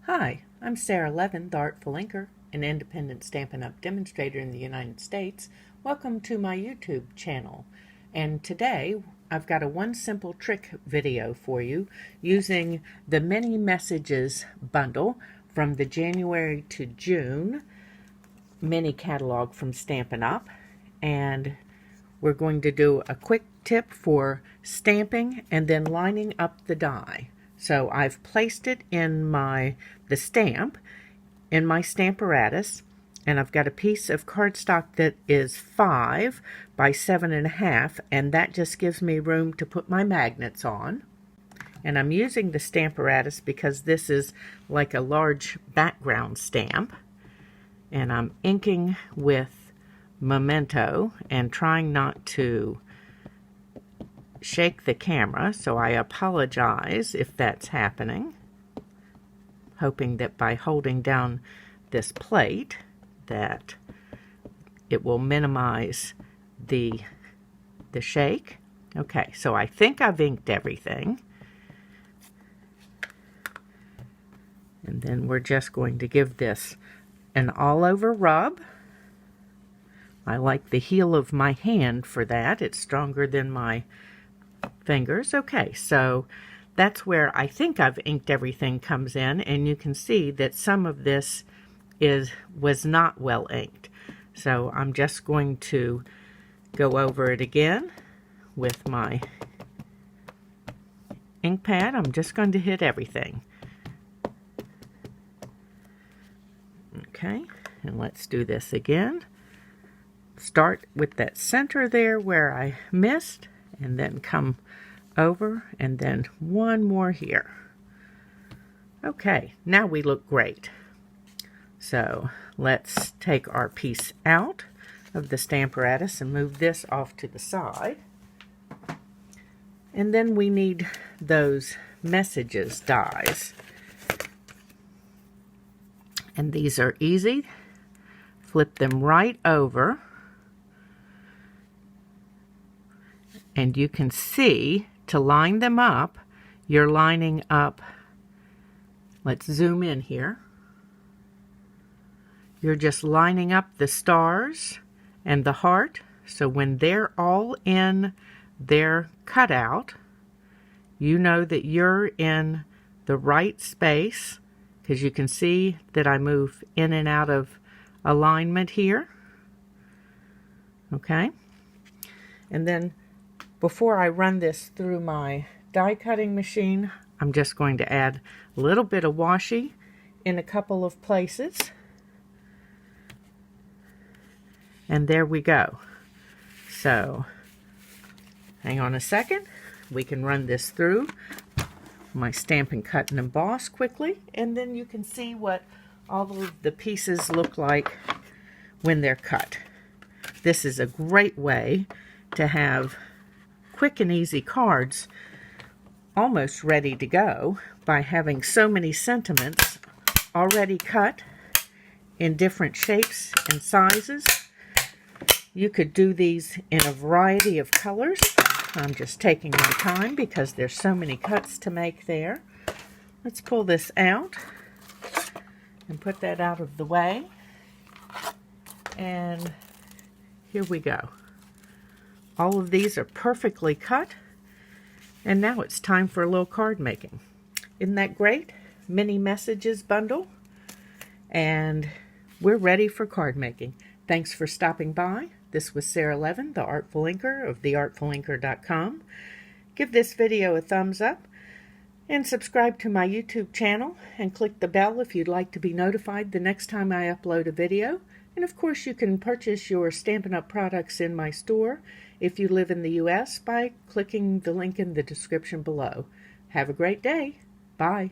Hi, I'm Sara Levin, the Artful Inker, an independent Stampin' Up! Demonstrator in the United States. Welcome to my YouTube channel. And today I've got a one simple trick video for you using the Mini Messages bundle from the January to June mini catalog from Stampin' Up! And we're going to do a quick tip for stamping and then lining up the die. So I've placed it in the stamp in my Stamparatus, and I've got a piece of cardstock that is 5 by 7.5, and that just gives me room to put my magnets on. And I'm using the Stamparatus because this is like a large background stamp, and I'm inking with Memento and trying not to shake the camera, so I apologize if that's happening. Hoping that by holding down this plate that it will minimize the shake. Okay, so I think I've inked everything. And then we're just going to give this an all-over rub. I like the heel of my hand for that. It's stronger than my fingers. Okay, so that's where I think I've inked everything comes in, and you can see that some of this was not well inked. So I'm just going to go over it again with my ink pad. I'm just going to hit everything. Okay, and let's do this again. Start with that center there where I missed, and then come over, and then one more here. Okay, now we look great. So let's take our piece out of the Stamparatus and move this off to the side. And then we need those messages dies. And these are easy. Flip them right over. And you can see, to line them up, you're lining up, let's zoom in here. You're just lining up the stars and the heart, so when they're all in their cutout, you know that you're in the right space, because you can see that I move in and out of alignment here. Okay? And then before I run this through my die cutting machine, I'm just going to add a little bit of washi in a couple of places. And there we go. So, hang on a second. We can run this through my Stampin' Cut and Emboss quickly, and then you can see what all of the pieces look like when they're cut. This is a great way to have quick and easy cards almost ready to go by having so many sentiments already cut in different shapes and sizes. You could do these in a variety of colors. I'm just taking my time because there's so many cuts to make there. Let's pull this out and put that out of the way. And here we go. All of these are perfectly cut, and now it's time for a little card making. Isn't that great? Mini Messages bundle, and we're ready for card making. Thanks for stopping by. This was Sara Levin, the Artful Inker of theartfulinker.com. Give this video a thumbs up, and subscribe to my YouTube channel, and click the bell if you'd like to be notified the next time I upload a video. And of course, you can purchase your Stampin' Up! Products in my store if you live in the U.S. by clicking the link in the description below. Have a great day. Bye.